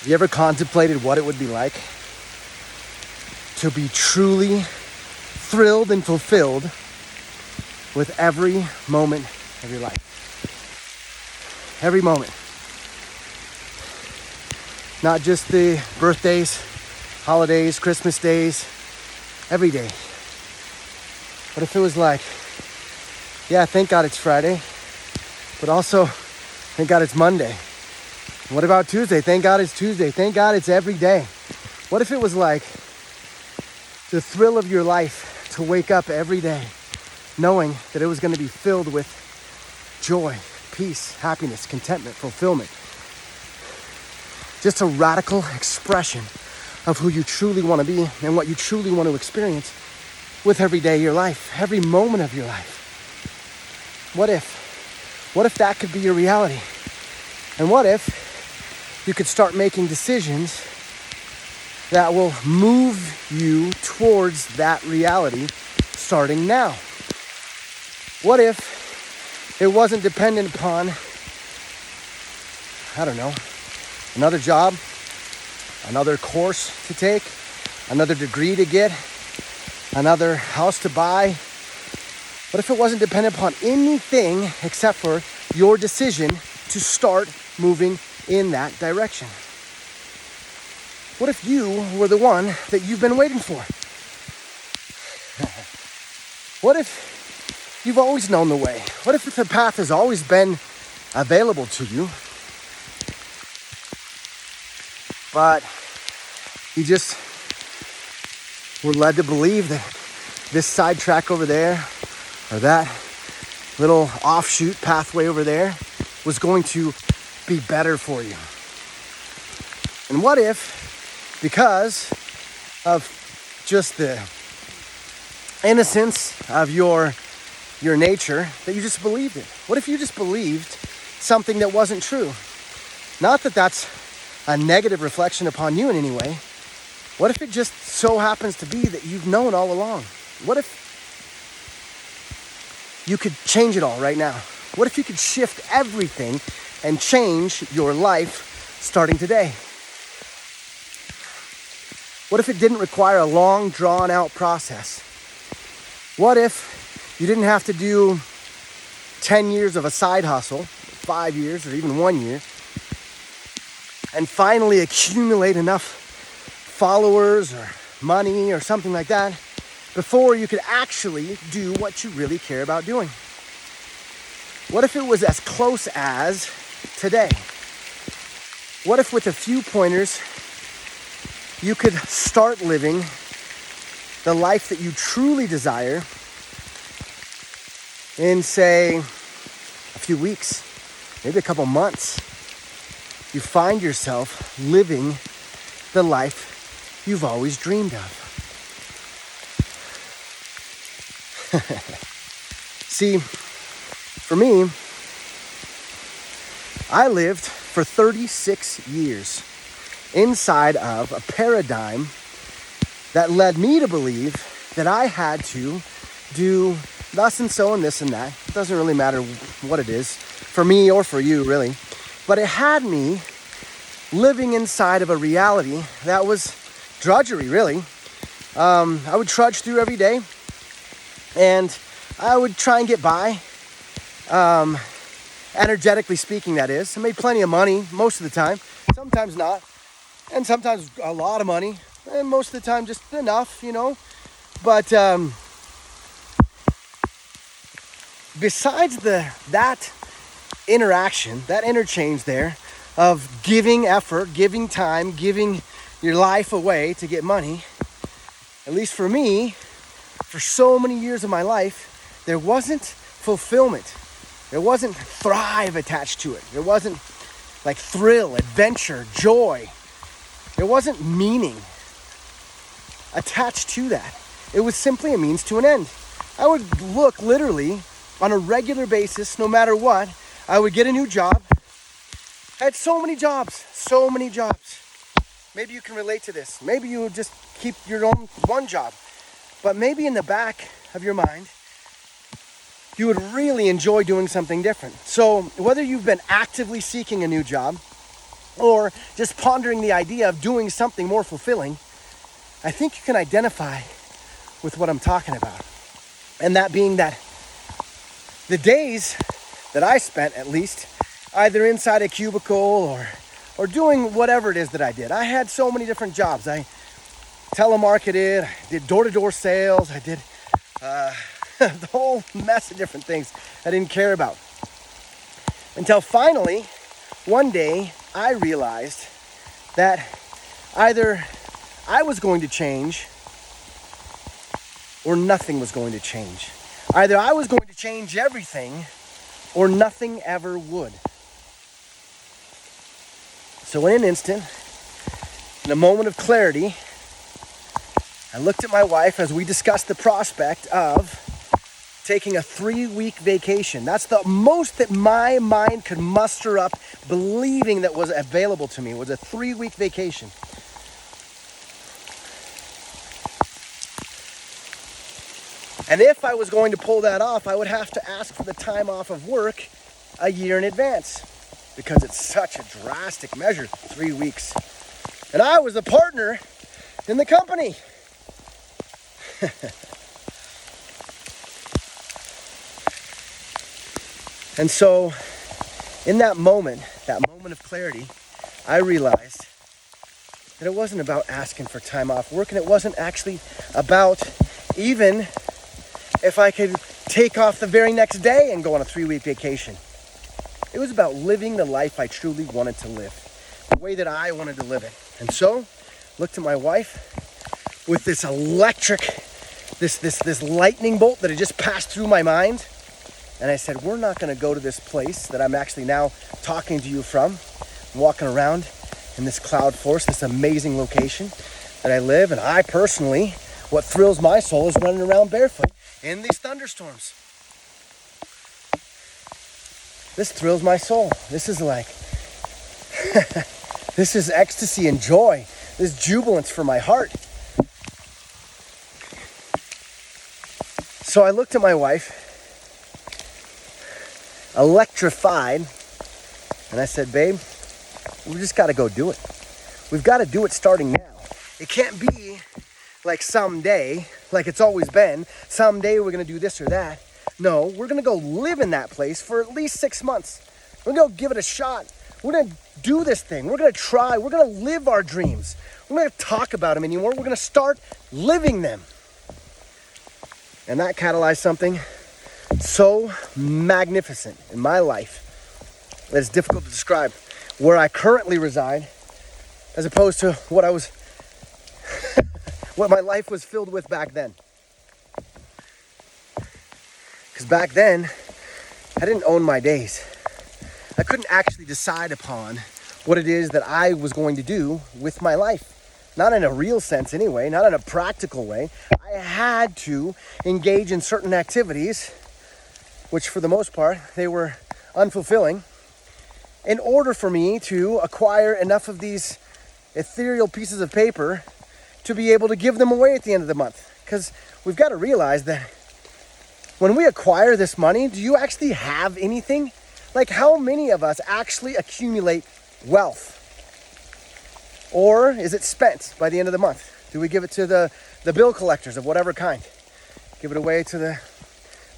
Have you ever contemplated what it would be like to be truly thrilled and fulfilled with every moment of your life? Every moment. Not just the birthdays, holidays, Christmas days, every day. What if it was like, yeah, thank God it's Friday, but also thank God it's Monday. What about Tuesday? Thank God it's Tuesday. Thank God it's every day. What if it was like the thrill of your life to wake up every day knowing that it was going to be filled with joy, peace, happiness, contentment, fulfillment? Just a radical expression of who you truly want to be and what you truly want to experience with every day of your life, every moment of your life. What if that could be your reality? And what if you could start making decisions that will move you towards that reality starting now? What if it wasn't dependent upon, I don't know, another job, another course to take, another degree to get, another house to buy? What if it wasn't dependent upon anything except for your decision to start moving in that direction? What if you were the one that you've been waiting for? What if you've always known the way? What if the path has always been available to you, but you just were led to believe that this side track over there or that little offshoot pathway over there was going to be better for you? And what if, because of just the innocence of your nature, that you just believed it? What if you just believed something that wasn't true? Not that that's a negative reflection upon you in any way. What if it just so happens to be that you've known all along? What if you could change it all right now? What if you could shift everything and change your life starting today? What if it didn't require a long, drawn-out process? What if you didn't have to do 10 years of a side hustle, 5 years, or even 1 year, and finally accumulate enough followers or money or something like that before you could actually do what you really care about doing? What if it was as close as today? What if with a few pointers you could start living the life that you truly desire in, say, a few weeks, maybe a couple months? You find yourself living the life you've always dreamed of. See, for me, I lived for 36 years inside of a paradigm that led me to believe that I had to do thus and so and this and that. It doesn't really matter what it is, for me or for you, really. But it had me living inside of a reality that was drudgery, really. I would trudge through every day, and I would try and get by. Energetically speaking, that is. I made plenty of money most of the time, sometimes not, and sometimes a lot of money, and most of the time just enough, you know. But besides that interaction, that interchange there of giving effort, giving time, giving your life away to get money, at least for me, for so many years of my life, there wasn't fulfillment. There wasn't thrive attached to it. There wasn't like thrill, adventure, joy. There wasn't meaning attached to that. It was simply a means to an end. I would look literally on a regular basis, no matter what. I would get a new job. I had so many jobs. Maybe you can relate to this. Maybe you would just keep your own one job. But maybe in the back of your mind, you would really enjoy doing something different. So whether you've been actively seeking a new job, or just pondering the idea of doing something more fulfilling, I think you can identify with what I'm talking about. And that being that the days that I spent, at least, either inside a cubicle or doing whatever it is that I did. I had so many different jobs. I telemarketed, I did door-to-door sales, I did the whole mess of different things I didn't care about. Until finally, one day, I realized that either I was going to change or nothing was going to change. Either I was going to change everything or nothing ever would. So in an instant, in a moment of clarity, I looked at my wife as we discussed the prospect of taking a 3-week vacation. That's the most that my mind could muster up believing that was available to me, was a 3-week vacation. And if I was going to pull that off, I would have to ask for the time off of work a year in advance, because it's such a drastic measure, 3 weeks. And I was a partner in the company. And so in that moment of clarity, I realized that it wasn't about asking for time off work, and it wasn't actually about even if I could take off the very next day and go on a 3-week vacation. It was about living the life I truly wanted to live, the way that I wanted to live it. And so, looked at my wife with this this lightning bolt that had just passed through my mind. And I said, we're not going to go to this place that I'm actually now talking to you from. I'm walking around in this cloud forest, this amazing location that I live. And I personally, what thrills my soul is running around barefoot in these thunderstorms. This thrills my soul. This is like, this is ecstasy and joy. This jubilance for my heart. So I looked at my wife, electrified, and I said, babe, we just got to go do it. We've got to do it starting now. It can't be like someday, like it's always been, someday we're going to do this or that. No, we're going to go live in that place for at least 6 months. We're going to go give it a shot. We're going to do this thing. We're going to try. We're going to live our dreams. We're not going to talk about them anymore. We're going to start living them. And that catalyzed something so magnificent in my life that it's difficult to describe. Where I currently reside, as opposed to what what my life was filled with back then. Because back then, I didn't own my days. I couldn't actually decide upon what it is that I was going to do with my life. Not in a real sense anyway, not in a practical way. I had to engage in certain activities, which for the most part, they were unfulfilling, in order for me to acquire enough of these ethereal pieces of paper to be able to give them away at the end of the month. Because we've got to realize that when we acquire this money, do you actually have anything? Like, how many of us actually accumulate wealth? Or is it spent by the end of the month? Do we give it to the bill collectors of whatever kind? Give it away to the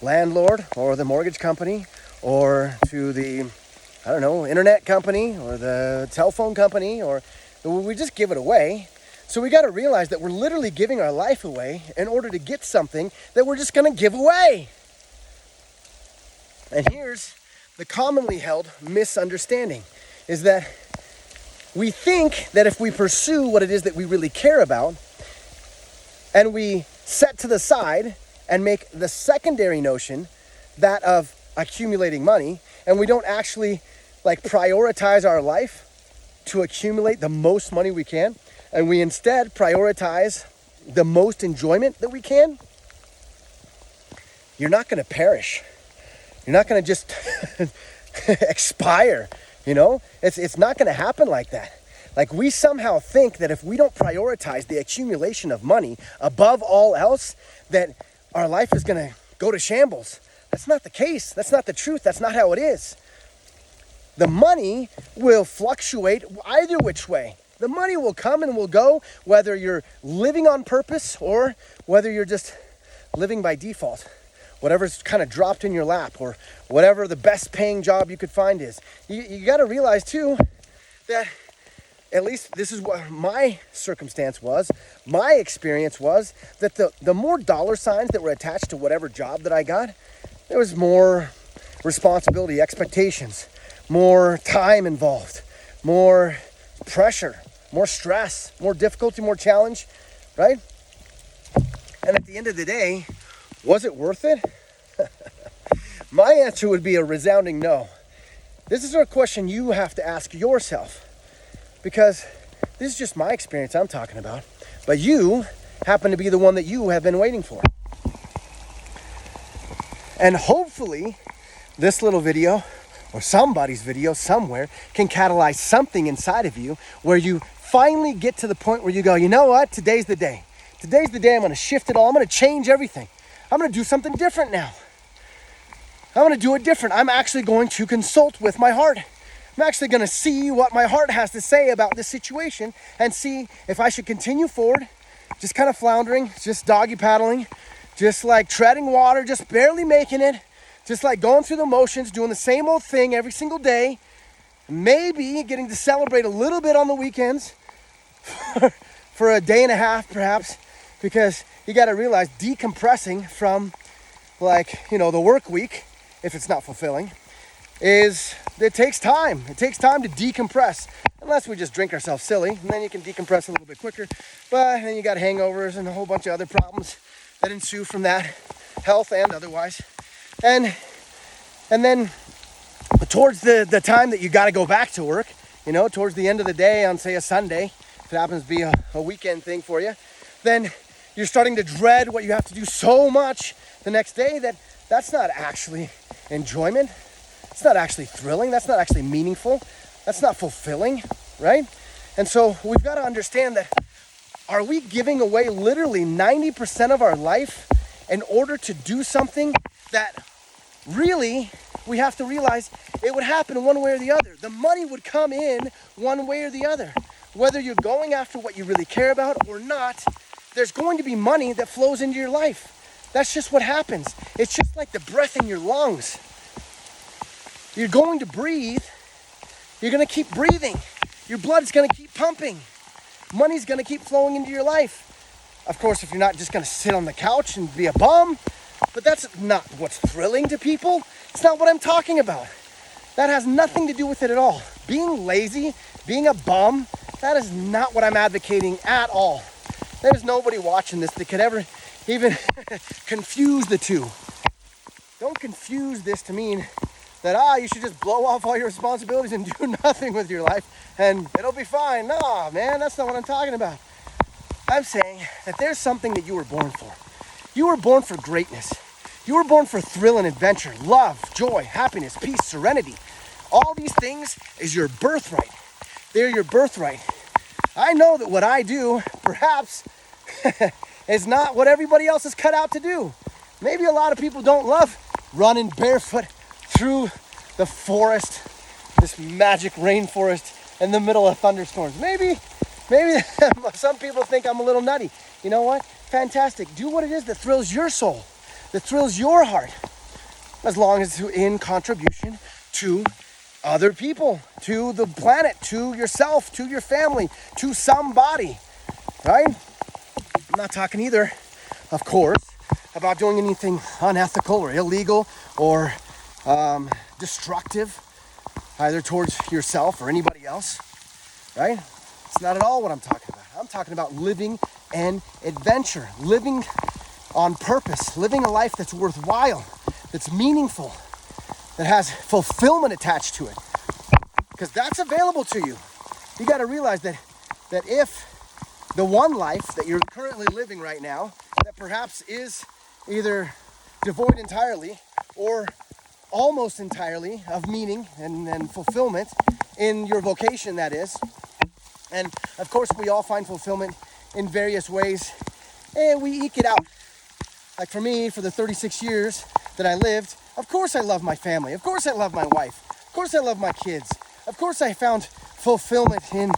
landlord or the mortgage company or to the, I don't know, internet company or the telephone company, or we just give it away. So we got to realize that we're literally giving our life away in order to get something that we're just going to give away. And here's the commonly held misunderstanding, is that we think that if we pursue what it is that we really care about, and we set to the side and make the secondary notion that of accumulating money, and we don't actually prioritize our life to accumulate the most money we can, and we instead prioritize the most enjoyment that we can, you're not going to perish. You're not going to just expire, you know? It's not going to happen like that. Like, we somehow think that if we don't prioritize the accumulation of money above all else, that our life is going to go to shambles. That's not the case. That's not the truth. That's not how it is. the money will fluctuate either which way. The money will come and will go, whether you're living on purpose or whether you're just living by default. Whatever's kind of dropped in your lap, or whatever the best paying job you could find is. You got to realize too that, at least this is what my circumstance was, my experience was, that the more dollar signs that were attached to whatever job that I got, there was more responsibility, expectations, more time involved, more pressure, more stress, more difficulty, more challenge, right? And at the end of the day, was it worth it? My answer would be a resounding no. This is a question you have to ask yourself, because this is just my experience I'm talking about, but you happen to be the one that you have been waiting for. And hopefully this little video, or somebody's video somewhere, can catalyze something inside of you where you finally get to the point where you go, you know what, today's the day. Today's the day I'm going to shift it all. I'm going to change everything. I'm going to do something different now. I'm going to do it different. I'm actually going to consult with my heart. I'm actually going to see what my heart has to say about this situation and see if I should continue forward, just kind of floundering, just doggy paddling, just like treading water, just barely making it, just like going through the motions, doing the same old thing every single day, maybe getting to celebrate a little bit on the weekends for a day and a half perhaps, because you got to realize decompressing from the work week, if it's not fulfilling, it takes time. It takes time to decompress, unless we just drink ourselves silly, and then you can decompress a little bit quicker. But then you got hangovers and a whole bunch of other problems that ensue from that, health and otherwise. And then towards the time that you got to go back to work, towards the end of the day on, say, a Sunday, if it happens to be a weekend thing for you, then you're starting to dread what you have to do so much the next day that's not actually enjoyment. It's not actually thrilling. That's not actually meaningful. That's not fulfilling, right? And so we've got to understand that, are we giving away literally 90% of our life in order to do something that really, we have to realize it would happen one way or the other. The money would come in one way or the other. Whether you're going after what you really care about or not, there's going to be money that flows into your life. That's just what happens. It's just like the breath in your lungs. You're going to breathe. You're going to keep breathing. Your blood's going to keep pumping. Money's going to keep flowing into your life. Of course, if you're not just going to sit on the couch and be a bum, but that's not what's thrilling to people. It's not what I'm talking about. That has nothing to do with it at all. Being lazy, being a bum, that is not what I'm advocating at all. There's nobody watching this that could ever even confuse the two. Don't confuse this to mean that, you should just blow off all your responsibilities and do nothing with your life and it'll be fine. No, man, that's not what I'm talking about. I'm saying that there's something that you were born for. You were born for greatness. You were born for thrill and adventure, love, joy, happiness, peace, serenity. All these things is your birthright. They're your birthright. I know that what I do, perhaps, is not what everybody else is cut out to do. Maybe a lot of people don't love running barefoot through the forest, this magic rainforest in the middle of thunderstorms. Maybe some people think I'm a little nutty. You know what? Fantastic. Do what it is that thrills your soul, that thrills your heart, as long as it's in contribution to other people, to the planet, to yourself, to your family, to somebody, right? I'm not talking either, of course, about doing anything unethical or illegal or destructive, either towards yourself or anybody else, right? It's not at all what I'm talking about. I'm talking about living an adventure, living on purpose, living a life that's worthwhile, that's meaningful, that has fulfillment attached to it. Because that's available to you. You got to realize that if the one life that you're currently living right now, that perhaps is either devoid entirely or almost entirely of meaning and fulfillment in your vocation, that is. And of course, we all find fulfillment in various ways, and we eke it out. Like for me, for the 36 years that I lived, of course I love my family. Of course I love my wife. Of course I love my kids. Of course I found fulfillment in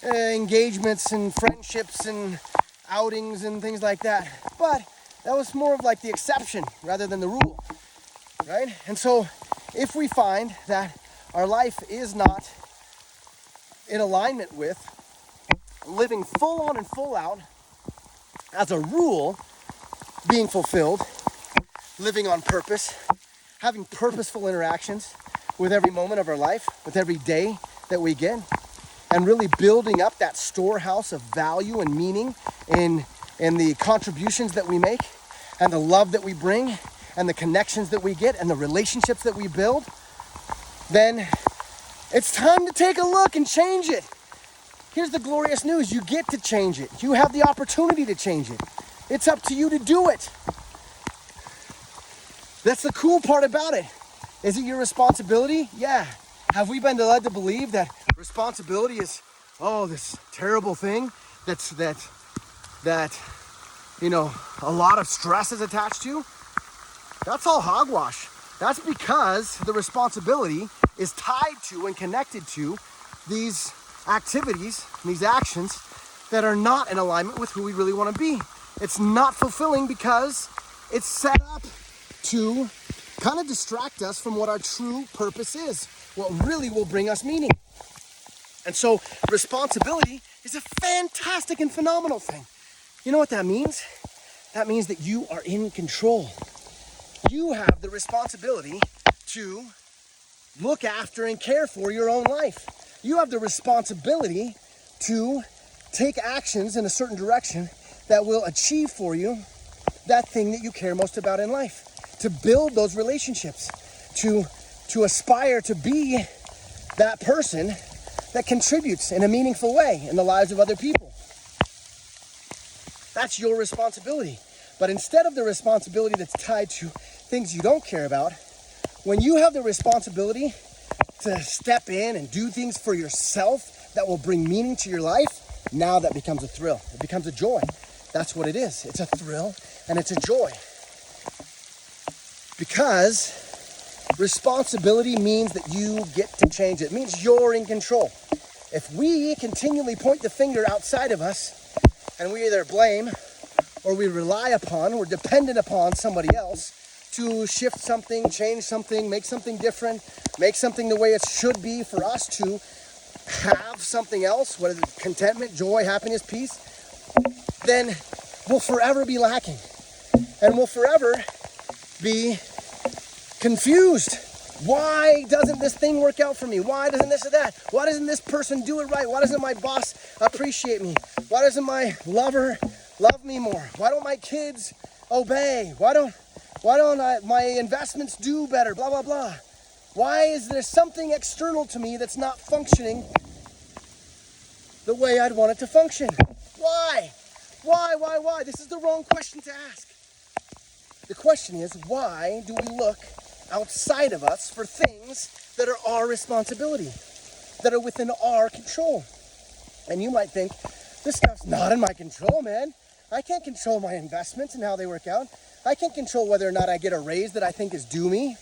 engagements and friendships and outings and things like that. But that was more of like the exception rather than the rule, right? And so if we find that our life is not in alignment with living full on and full out, as a rule, being fulfilled, living on purpose, having purposeful interactions with every moment of our life, with every day that we get, and really building up that storehouse of value and meaning in the contributions that we make, and the love that we bring, and the connections that we get, and the relationships that we build, then it's time to take a look and change it. Here's the glorious news. You get to change it. You have the opportunity to change it. It's up to you to do it. That's the cool part about it. Is it your responsibility? Yeah. Have we been led to believe that responsibility is, this terrible thing that a lot of stress is attached to? That's all hogwash. That's because the responsibility is tied to and connected to these activities, these actions that are not in alignment with who we really want to be. It's not fulfilling because it's set up to kind of distract us from what our true purpose is, what really will bring us meaning. And so responsibility is a fantastic and phenomenal thing. You know what that means? That means that you are in control. You have the responsibility to look after and care for your own life. You have the responsibility to take actions in a certain direction that will achieve for you that thing that you care most about in life. To build those relationships, to aspire to be that person that contributes in a meaningful way in the lives of other people. That's your responsibility. But instead of the responsibility that's tied to things you don't care about, when you have the responsibility to step in and do things for yourself that will bring meaning to your life, now that becomes a thrill. It becomes a joy. That's what it is. It's a thrill and it's a joy. Because responsibility means that you get to change it. It means you're in control. If we continually point the finger outside of us and we either blame or we rely upon, we're dependent upon somebody else to shift something, change something, make something different, make something the way it should be for us to have something else, whether it's contentment, joy, happiness, peace, then we'll forever be lacking. And we'll forever be confused. Why doesn't this thing work out for me? Why doesn't this or that? Why doesn't this person do it right? Why doesn't my boss appreciate me? Why doesn't my lover love me more? Why don't my kids obey? Why don't my investments do better? Blah, blah, blah. Why is there something external to me that's not functioning the way I'd want it to function? Why? Why? This is the wrong question to ask. The question is, why do we look outside of us for things that are our responsibility, that are within our control? And you might think, this stuff's not in my control, man. I can't control my investments and how they work out. I can't control whether or not I get a raise that I think is due me.